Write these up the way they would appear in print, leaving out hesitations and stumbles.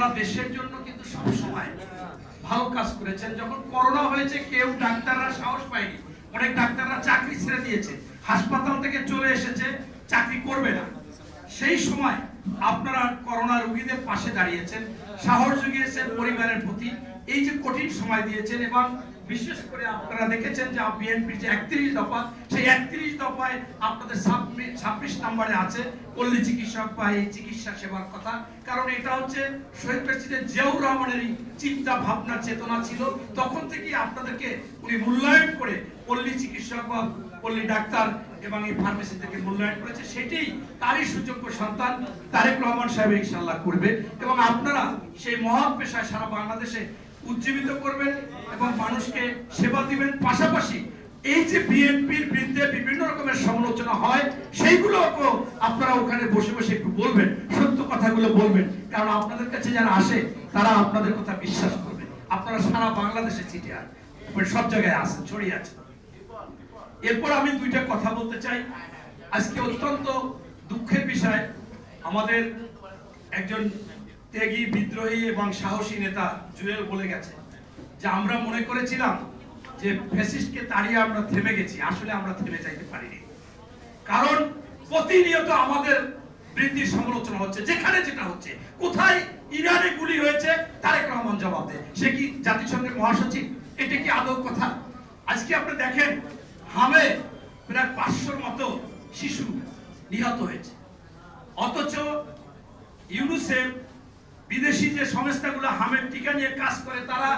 আপনারা দেশের জন্য কিন্তু সব সময় ভালো কাজ করেছেন। যখন করোনা হয়েছে কেউ ডাক্তাররা সাহস পায়নি, অনেক ডাক্তাররা চাকরি ছেড়ে দিয়েছে, হাসপাতাল থেকে চলে এসেছে, চাকরি করবে না। সেই সময় আপনারা করোনা রোগীদের পাশে দাঁড়িয়েছেন, সাহস জুগিয়েছেন পরিবারের প্রতি, এই যে কঠিন সময় দিয়েছেন। এবং বিশেষ করে আপনারা দেখেছেন যে বিএনপির যে 31 দফা, সেই 31 দফায় আপনাদের 26 নম্বরে আছে পল্লী চিকিৎসক বা এই চিকিৎসা সেবার কথা। কারণ এটা হচ্ছে শহীদ প্রেসিডেন্ট জিয়াউর রহমানেরই চিন্তা ভাবনা চেতনা ছিল। তখন থেকেই আপনাদেরকে উনি মূল্যায়ন করে পল্লী চিকিৎসক বা পল্লী ডাক্তার এবং এই ফার্মেসি থেকে মূল্যায়ন করেছে। সেটাই তারই সুযোগ্য সন্তান তারেক রহমান সাহেব ইনশাআল্লাহ করবে। এবং আপনারা সেই মহৎ পেশায় সারা বাংলাদেশে উজ্জীবিত করবেন এবং মানুষকে সেবা দিবেন। পাশাপাশি এই যে বিএনপির বিরুদ্ধে বিভিন্ন রকমের সমালোচনা হয়, সেইগুলোকে আপনারা ওখানে বসে বসে একটু বলবেন, সত্য কথাগুলো বলবেন। কারণ আপনাদের কাছে যারা আসে তারা আপনাদের কথা বিশ্বাস করবে। আপনারা সারা বাংলাদেশে ছিটিয়ে সব জায়গায় আছেন, ছড়িয়ে আছেন। এরপর আমি দুইটা কথা বলতে চাই। আজকে অত্যন্ত দুঃখের বিষয়, আমাদের একজন ত্যাগী, বিদ্রোহী এবং সাহসী নেতা জুয়েল বলে গেছে যে আমরা মনে করেছিলাম যে ফ্যাসিস্টকে তাড়িয়ে আমরা থেমে গেছি। আসলে আমরা থেমে যাইতে পারিনি, কারণ প্রতিনিয়ত আমাদের বৃদ্ধির সমালোচনা হচ্ছে। যেখানে যেটা হচ্ছে, কোথায় ইরানে গুলি হয়েছে, তারেক রহমান জবাব দেয়। সে কি জাতিসংঘের মহাসচিব? এটা কি আদৌ কথা? আজকে আপনি দেখেন হামে প্রায় 500-র মতো শিশু নিহত হয়েছে, অথচ ইউনিসেফ বিদেশি যে সংস্থাগুলো হামের টিকা নিয়ে কাজ করে, তারা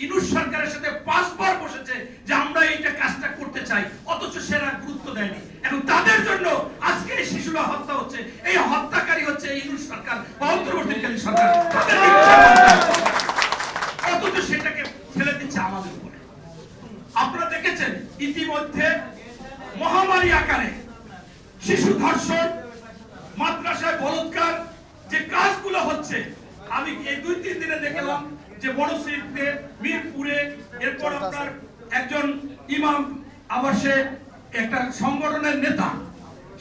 ইউনুস সরকারের সাথে 5 বার বসেছে যে আমরা এইটা কাজটা করতে চাই, অথচ সেরা গুরুত্ব দেয়নি। এবং তাদের জন্য আজকে এই শিশুরা হত্যা হচ্ছে। এই হত্যাকারী হচ্ছে ইউনুস সরকার বা অন্তর্বর্তীকালীন সরকার, অথচ সেটাকে ফেলে দিচ্ছে আমাদের উপরে। আপনারা দেখেছেন ইতিমধ্যে মহামারী আকারে শিশু ধর্ষণ, মাদ্রাসায় বলাৎকার যে কাজগুলো হচ্ছে, আমি এই 2-3 দিনে দেখলাম যে বড়শ্রীতে, মিরপুরে, এরপর আপনার একজন ইমাম, আবার সে একটা সংগঠনের নেতা,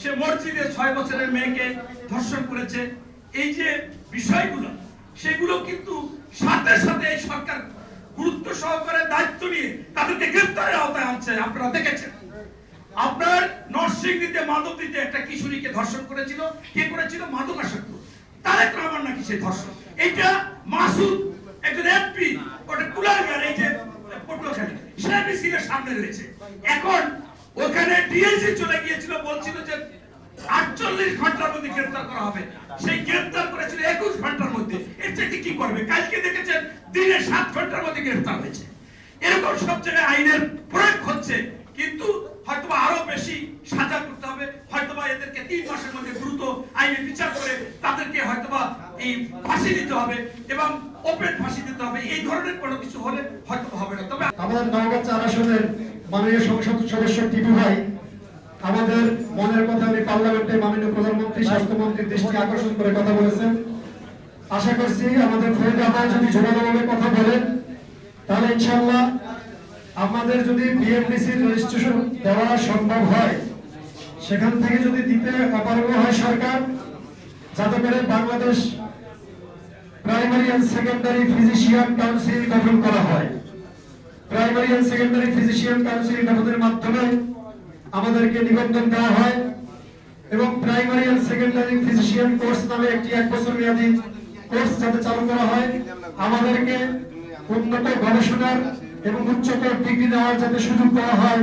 সে মসজিদে 6 বছরের মেয়েকে ধর্ষণ করেছে। এই যে বিষয়গুলো, সেগুলো কিন্তু সাথে সাথে এই সরকার গুরুত্ব সহকারে দায়িত্ব নিয়ে তাদেরকে গ্রেফতারের আওতায় আনছে। আপনারা দেখেছেন আপনার নরসিংদীতে, মাধবদীতে একটা কিশোরীকে ধর্ষণ করেছিল। কে করেছিল? মাদকাসক্ত তারেক রহমান নাকি সেই ধর্ষণ। এটা মাসুদ একজন এমপি, ওটা কুলাঙ্গার, এই যে পটুয়াখালী, সে মিছিলের সামনে রয়েছে। এখন ওখানে ডিএসি চলে গিয়েছিল, বলছিল যে 48 ঘন্টার মধ্যে গ্রেফতার করা হবে। সেই গ্রেফতার করেছিল 21 ঘন্টার মধ্যে। এর চাইতে কি করবে? কালকে দেখেছেন দিনে 7 ঘন্টার মধ্যে গ্রেফতার হয়েছে। এরকম সব জায়গায় আইনের প্রয়োগ হচ্ছে, কিন্তু হয়তোবা আরো বেশি সাজা করতে হবে। হয়তোবা এদেরকে 3 মাসের মধ্যে দ্রুত আইনে বিচার করে তাদেরকে হয়তোবা এই ফাঁসি দিতে হবে এবং ওপেন ফাঁসি দিতে হবে। এই ধরনের কোনো কিছু হলে হয়তো হবে না। তবে আমাদের নওগাঁ 4 আসনের মাননীয় সংসদ সদস্য টিপু ভাই আমাদের মনের কথা উনি পার্লামেন্টে মাননীয় প্রধানমন্ত্রী, স্বাস্থ্যমন্ত্রীর দৃষ্টি আকর্ষণ করে কথা বলেছেন। আশা করছি আমাদের ফরিদ আহ্বান যদি জোরালোভাবে কথা বলেন, তাহলে ইনশাআল্লাহ আমাদের যদি বিএমডিসির রেজিস্ট্রেশন দেওয়া সম্ভব হয়, সেখান থেকে যদি দিতে অপারগ হয় সরকার, যাতে করে Bangladesh primary and secondary physician council গঠন করা হয়। Primary and secondary physician council গঠনের মাধ্যমে আমাদেরকে নিবন্ধন দেওয়া হয় এবং primary and secondary physician course নামে একটি 1 বছর মেয়াদী কোর্স যাতে চালু করা হয়। আমাদেরকে উন্নত গবেষণার এবং উচ্চতর ডিগ্রি নেওয়ার যাতে সুযোগ দেওয়া হয়।